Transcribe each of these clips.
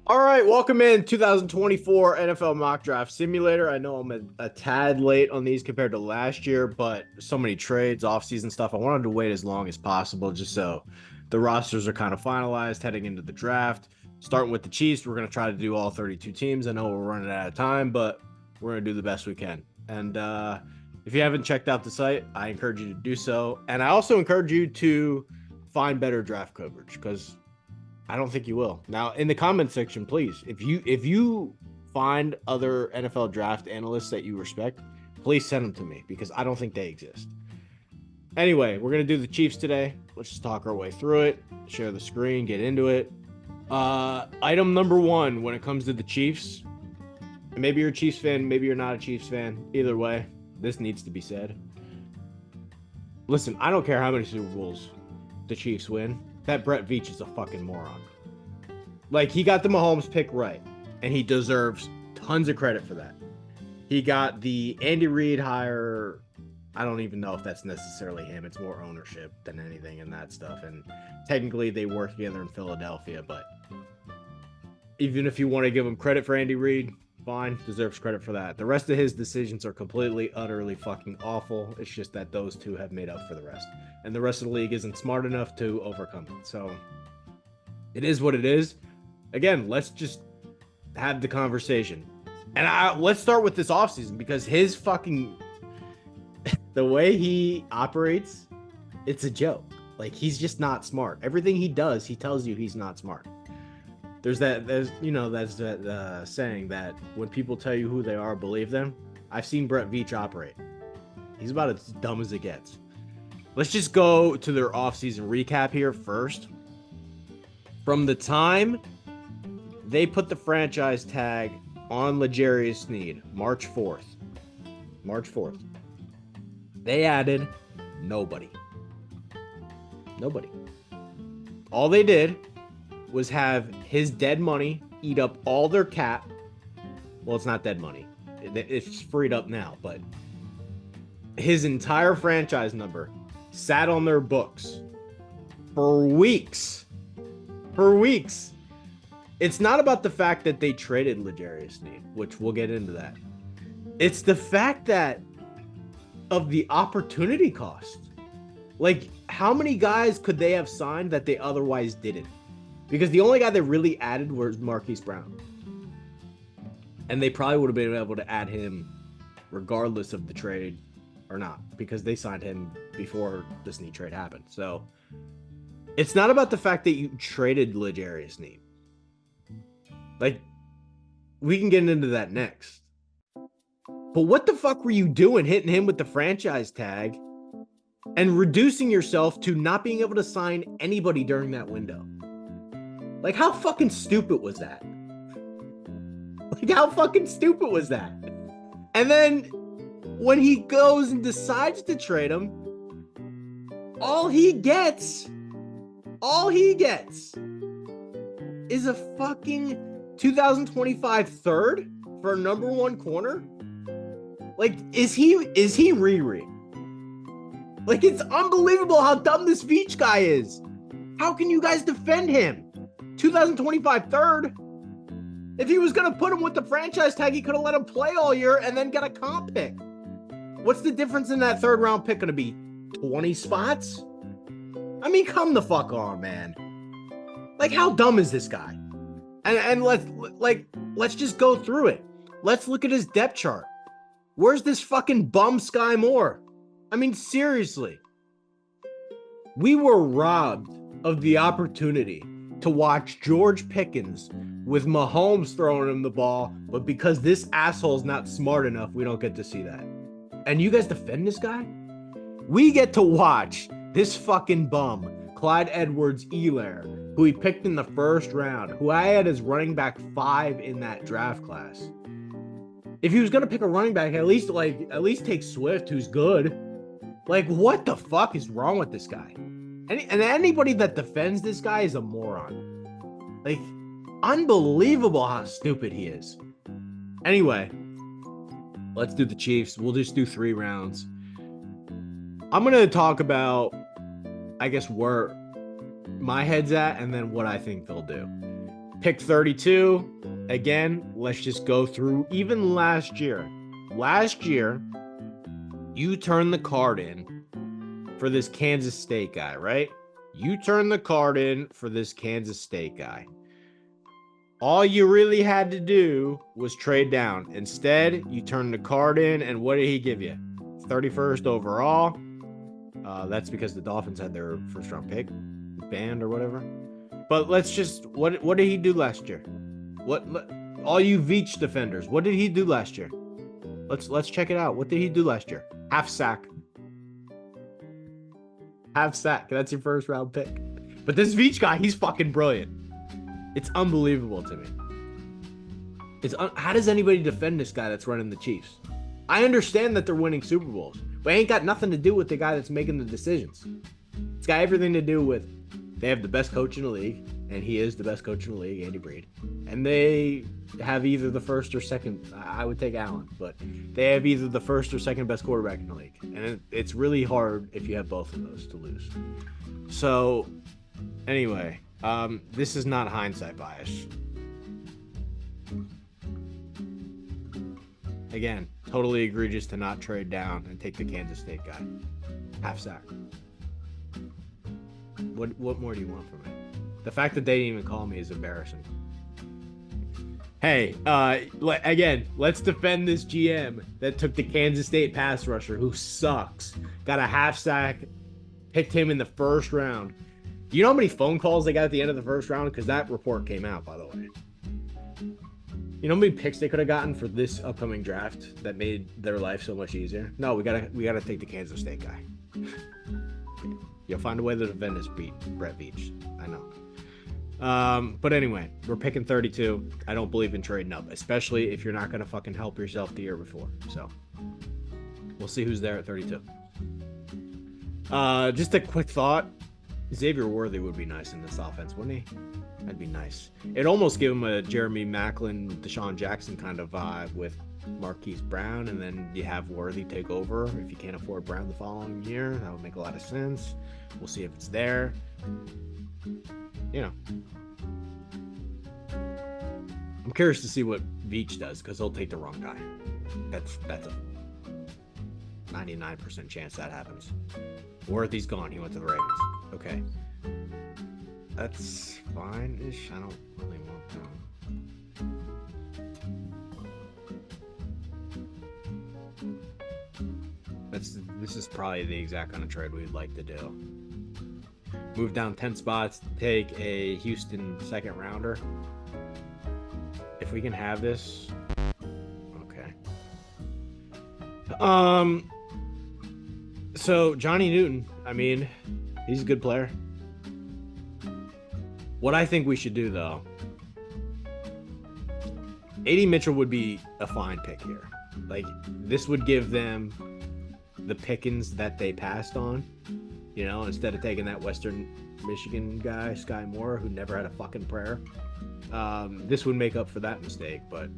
All right, welcome in 2024 NFL Mock Draft Simulator. I know I'm a tad late on these compared to last year, but so many trades, offseason stuff. I wanted to wait as long as possible just so the rosters are kind of finalized heading into the draft. Starting with the Chiefs, we're going to try to do all 32 teams. I know we're running out of time, but we're going to do the best we can. And if you haven't checked out the site, I encourage you to do so. And I also encourage you to find better draft coverage because I don't think you will. Now, in the comment section, please, if you find other NFL draft analysts that you respect, please send them to me because I don't think they exist. Anyway, we're gonna do the Chiefs today. Let's just talk our way through it, share the screen, get into it. Item number one when it comes to the Chiefs. Maybe you're a Chiefs fan, maybe you're not a Chiefs fan. Either way, this needs to be said. Listen, I don't care how many Super Bowls the Chiefs win. That Brett Veach is a fucking moron. Like, he got the Mahomes pick right, and he deserves tons of credit for that. He got the Andy Reid hire. I don't even know if that's necessarily him. It's more ownership than anything and that stuff. And technically, they work together in Philadelphia, but even if you want to give him credit for Andy Reid, fine, deserves credit for that. The rest of his decisions are completely, utterly fucking awful. It's just that those two have made up for the rest. And the rest of the league isn't smart enough to overcome it. So it is what it is. Again, let's just have the conversation. And let's start with this offseason because his fucking the way he operates, it's a joke. Like, he's just not smart. Everything he does, he tells you he's not smart. There's that saying that when people tell you who they are, believe them. I've seen Brett Veach operate. He's about as dumb as it gets. Let's just go to their offseason recap here first. From the time they put the franchise tag on L'Jarius Snead, March 4th. They added nobody. All they did was have his dead money eat up all their cap. Well, it's not dead money. It's freed up now, but his entire franchise number sat on their books for weeks. It's not about the fact that they traded L'Jarius Snead, which we'll get into that. It's the fact that of the opportunity cost. Like, how many guys could they have signed that they otherwise didn't? Because the only guy they really added was Marquise Brown. And they probably would have been able to add him regardless of the trade or not, because they signed him before the Snead trade happened. So it's not about the fact that you traded L'Jarius Snead. Like, we can get into that next. But what the fuck were you doing hitting him with the franchise tag and reducing yourself to not being able to sign anybody during that window? Like, how fucking stupid was that? And then when he goes and decides to trade him, all he gets is a fucking 2025 third for a number one corner. Like, is he Riri? Like, it's unbelievable how dumb this Veach guy is. How can you guys defend him? 2025 third. If he was going to put him with the franchise tag, he could have let him play all year and then got a comp pick. What's the difference in that third round pick going to be? 20 spots? I mean, come the fuck on, man. Like, how dumb is this guy? And let's just go through it. Let's look at his depth chart. Where's this fucking bum Sky Moore? I mean, seriously. We were robbed of the opportunity to watch George Pickens with Mahomes throwing him the ball, but because this asshole's not smart enough, we don't get to see that. And you guys defend this guy? We get to watch this fucking bum, Clyde Edwards-Helaire, who he picked in the first round, who I had as running back 5 in that draft class. If he was going to pick a running back, at least take Swift, who's good. Like, what the fuck is wrong with this guy? And anybody that defends this guy is a moron. Like, unbelievable how stupid he is. Anyway, let's do the Chiefs. We'll just do 3 rounds. I'm going to talk about, I guess, where my head's at and then what I think they'll do. Pick 32. Again, let's just go through even last year. Last year, you turned the card in for this Kansas State guy, right? You turned the card in for this Kansas State guy. All you really had to do was trade down. Instead, you turned the card in, and what did he give you? 31st overall. That's because the Dolphins had their first round pick banned or whatever. But let's just what did he do last year? All you Veach defenders, what did he do last year? Let's check it out. What did he do last year? Half sack. That's your first round pick. But this Veach guy, he's fucking brilliant. It's unbelievable to me. How does anybody defend this guy that's running the Chiefs? I understand that they're winning Super Bowls, but it ain't got nothing to do with the guy that's making the decisions. It's got everything to do with they have the best coach in the league, and he is the best coach in the league, Andy Reid. And they have either the first or second, I would take Allen, but they have either the first or second best quarterback in the league. And it's really hard if you have both of those to lose. So, anyway, this is not hindsight bias. Again, totally egregious to not trade down and take the Kansas State guy. Half sack. What more do you want from me? The fact that they didn't even call me is embarrassing. Hey, again, let's defend this GM that took the Kansas State pass rusher who sucks. Got a half sack, picked him in the first round. You know how many phone calls they got at the end of the first round? Because that report came out, by the way. You know how many picks they could have gotten for this upcoming draft that made their life so much easier? No, we gotta take the Kansas State guy. You'll find a way to defend this Brett Veach. I know. But anyway, we're picking 32. I don't believe in trading up, especially if you're not gonna fucking help yourself the year before. So we'll see who's there at 32. Just a quick thought. Xavier Worthy would be nice in this offense, wouldn't he? That'd be nice. It almost give him a Jeremy Maclin, Deshaun Jackson kind of vibe with Marquise Brown, and then you have Worthy take over if you can't afford Brown the following year. That would make a lot of sense. We'll see if it's there. You know. I'm curious to see what Veach does, because he'll take the wrong guy. That's a 99% chance that happens. Worthy's gone. He went to the Ravens. Okay. That's fine-ish. I don't really want them. This is probably the exact kind of trade we'd like to do. Move down 10 spots, take a Houston second rounder. If we can have this. Okay. So Johnny Newton, I mean, he's a good player. What I think we should do, though, AD Mitchell would be a fine pick here. Like, this would give them the pickings that they passed on, you know, instead of taking that Western Michigan guy, Sky Moore, who never had a fucking prayer. This would make up for that mistake, but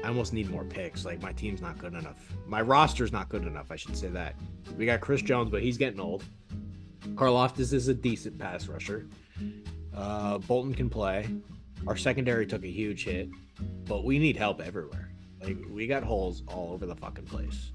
I almost need more picks. Like, my team's not good enough. My roster's not good enough, I should say that. We got Chris Jones, but he's getting old. Karlaftis is a decent pass rusher. Bolton can play. Our secondary took a huge hit, but we need help everywhere. Like, we got holes all over the fucking place.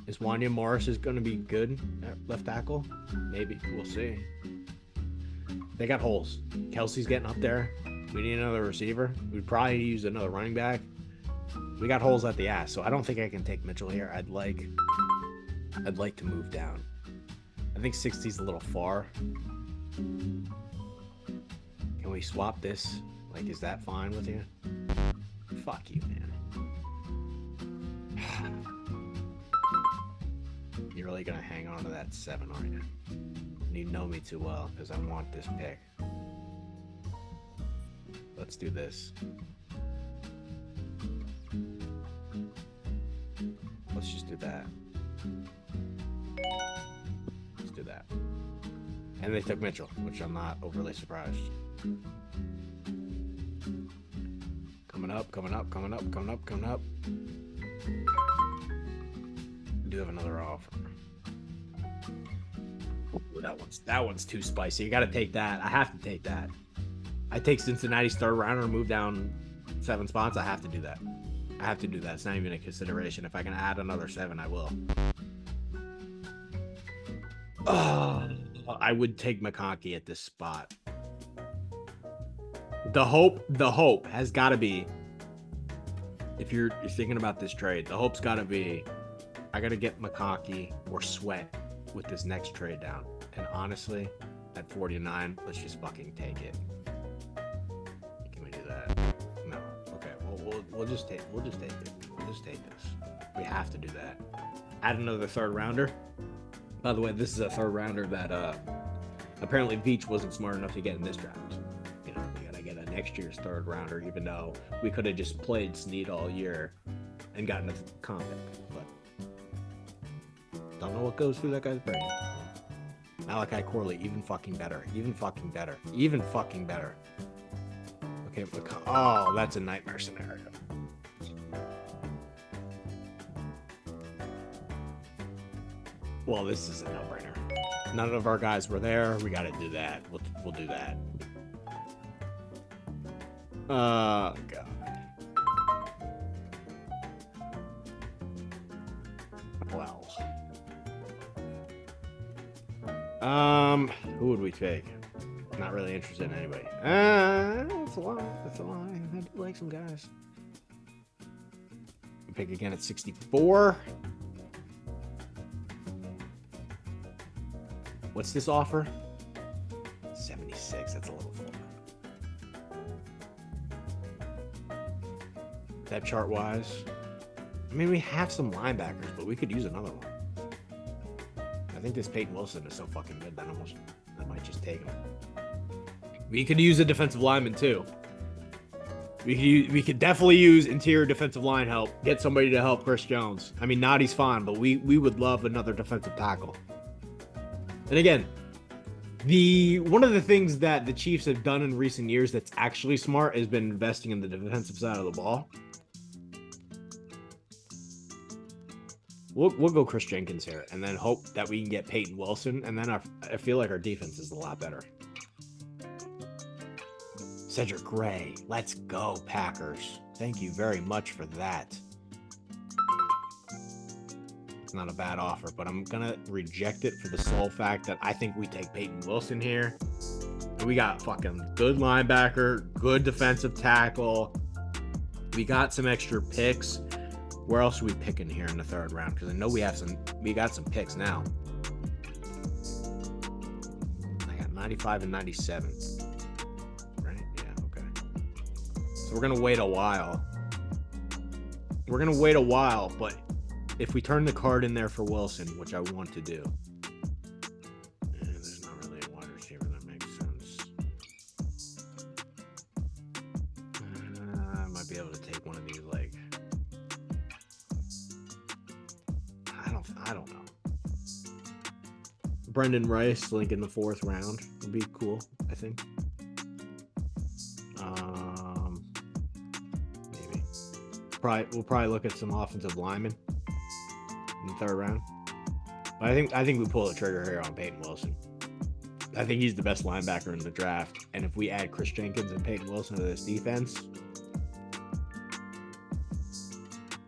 Is Wanya Morris is going to be good at left tackle? Maybe. We'll see. They got holes. Kelsey's getting up there. We need another receiver. We'd probably use another running back. We got holes at the ass, so I don't think I can take Mitchell here. I'd like to move down. I think 60's a little far. Can we swap this? Like, is that fine with you? Fuck you, man. You're really gonna hang on to that 7, aren't you? You know me too well, because I want this pick. Let's do this. Let's just do that. Let's do that. And they took Mitchell, which I'm not overly surprised. Coming up. We do have another offer. Ooh, that one's too spicy. You gotta take that. I have to take that. I take Cincinnati's third rounder and move down 7 spots. I have to do that. It's not even a consideration. If I can add another 7, I will. Oh, I would take McConkey at this spot. The hope has got to be, if you're thinking about this trade, the hope's got to be, I got to get McConkey or Sweat with this next trade down. And honestly, at 49, let's just fucking take it. Can we do that? No. Okay. Well, we'll just take it. We'll just take this. We have to do that. Add another third rounder. By the way, this is a third rounder that apparently Veach wasn't smart enough to get in this draft. You know, we gotta get a next year's third rounder, even though we could have just played Snead all year and gotten a comp pick. But don't know what goes through that guy's brain. Malachi Corley, even fucking better. Okay, oh, that's a nightmare scenario. Well, this is a no-brainer. None of our guys were there. We got to do that. We'll do that. God. Well. Who would we take? Not really interested in anybody. That's a lie. I do like some guys. We pick again at 64. What's this offer? 76. That's a little full. Depth chart wise, I mean, we have some linebackers, but we could use another one. I think this Peyton Wilson is so fucking good that I might just take him. We could use a defensive lineman too. We could definitely use interior defensive line help. Get somebody to help Chris Jones. I mean, Nadi's fine, but we would love another defensive tackle. And again, one of the things that the Chiefs have done in recent years that's actually smart has been investing in the defensive side of the ball. We'll go Chris Jenkins here, and then hope that we can get Peyton Wilson, and then I feel like our defense is a lot better. Cedric Gray, let's go Packers. Thank you very much for that. It's not a bad offer, but I'm gonna reject it for the sole fact that I think we take Peyton Wilson here. We got fucking good linebacker, good defensive tackle. We got some extra picks. Where else are we picking here in the third round? Because I know we got some picks now. I got 95 and 97. Right? Yeah, okay. So we're gonna wait a while. But if we turn the card in there for Wilson, which I want to do, there's not really a wide receiver that makes sense. I might be able to take one of these, like, I don't know. Brendan Rice, Link in the 4th round would be cool, I think. Maybe. We'll probably look at some offensive linemen in the 3rd round. But I think we pull the trigger here on Peyton Wilson. I think he's the best linebacker in the draft. And if we add Chris Jenkins and Peyton Wilson to this defense,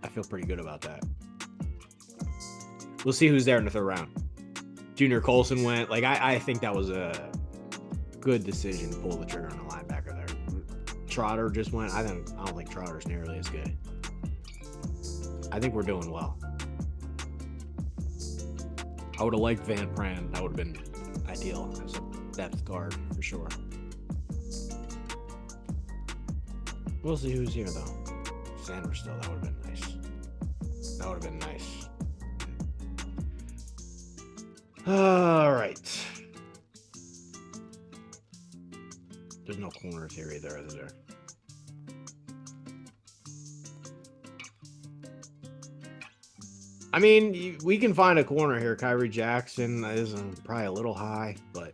I feel pretty good about that. We'll see who's there in the 3rd round. Junior Colson went. Like, I think that was a good decision to pull the trigger on a linebacker there. Trotter just went. I don't think Trotter's nearly as good. I think we're doing well. I would have liked Van Pran. That would have been ideal as a depth guard for sure. We'll see who's here though. Sanders still. That would have been nice. That would have been nice. All right. There's no corners here either, is there? I mean, we can find a corner here. Kyrie Jackson is probably a little high, but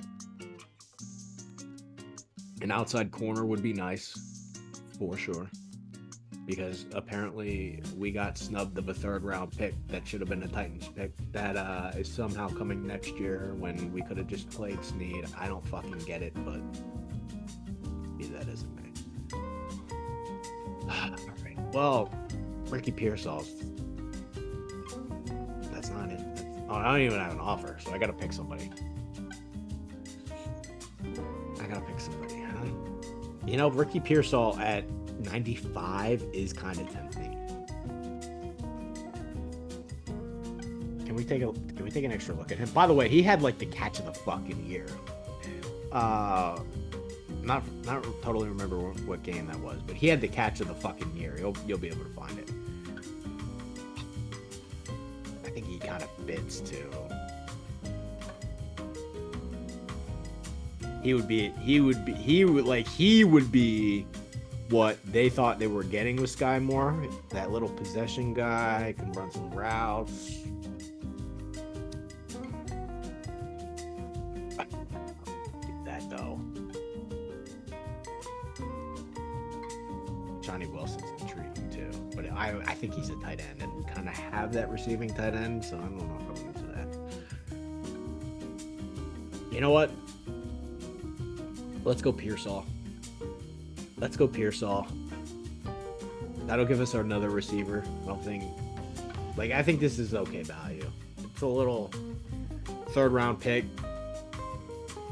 an outside corner would be nice for sure. Because apparently we got snubbed of a 3rd round pick that should have been a Titans pick that is somehow coming next year when we could have just played Snead. I don't fucking get it, but Maybe that isn't me. All right. Well, Ricky Pearsall's. That's not it. I don't even have an offer, so I gotta pick somebody. You know, Ricky Pearsall at 95 is kind of tempting. Can we take an extra look at him? By the way, he had like the catch of the fucking year. Not totally remember what game that was, but he had the catch of the fucking year. You'll be able to find it. I think he kind of fits too. He would be what they thought they were getting with Sky Moore. That little possession guy, can run some routes. That though. Johnny Wilson's intriguing too, but I think he's a tight end, and we kind of have that receiving tight end, so I don't know if I'm into that. You know what? Let's go Pearsall. That'll give us another receiver. I think this is okay value. It's a little third round pick.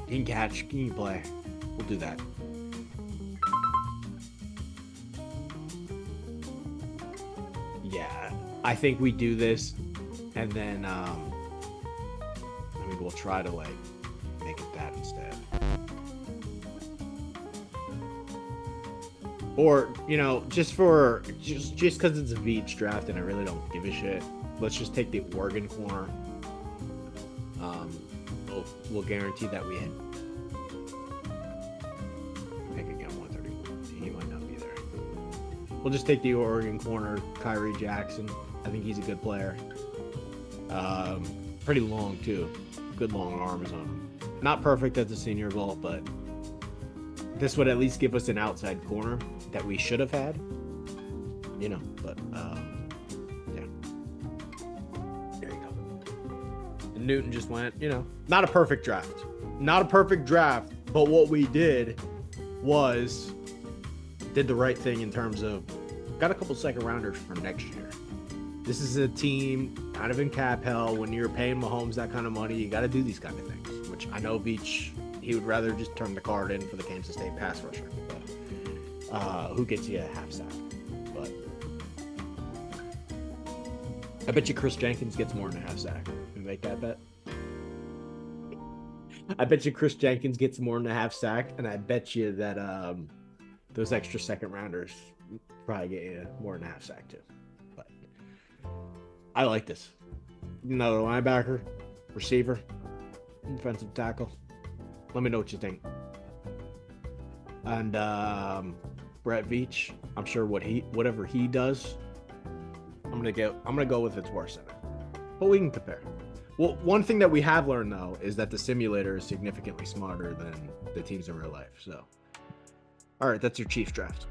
He can catch, he can play. We'll do that. Yeah, I think we do this, and then we'll try to make it that instead. Or, just because it's a Veach draft and I really don't give a shit, let's just take the Oregon corner. We'll guarantee that we hit. Pick again, 131. He might not be there. We'll just take the Oregon corner, Kyrie Jackson. I think he's a good player. Pretty long, too. Good long arms on him. Not perfect at the Senior Bowl, but this would at least give us an outside corner that we should have had, but yeah. There you go. And Newton just went, not a perfect draft, but what we did was did the right thing in terms of got a couple second rounders for next year. This is a team kind of in cap hell. When you're paying Mahomes that kind of money, you got to do these kind of things, which I know Veach, he would rather just turn the card in for the Kansas State pass rusher. But, who gets you a half sack? But I bet you Chris Jenkins gets more than a half sack. Can we make that bet? I bet you Chris Jenkins gets more than a half sack, and I bet you that those extra second rounders probably get you more than a half sack too. But I like this. Another linebacker, receiver, defensive tackle. Let me know what you think. And Brett Veach, I'm sure whatever he does, I'm gonna go with its worst center. But we can compare. Well, one thing that we have learned though is that the simulator is significantly smarter than the teams in real life. So, all right, that's your Chiefs draft.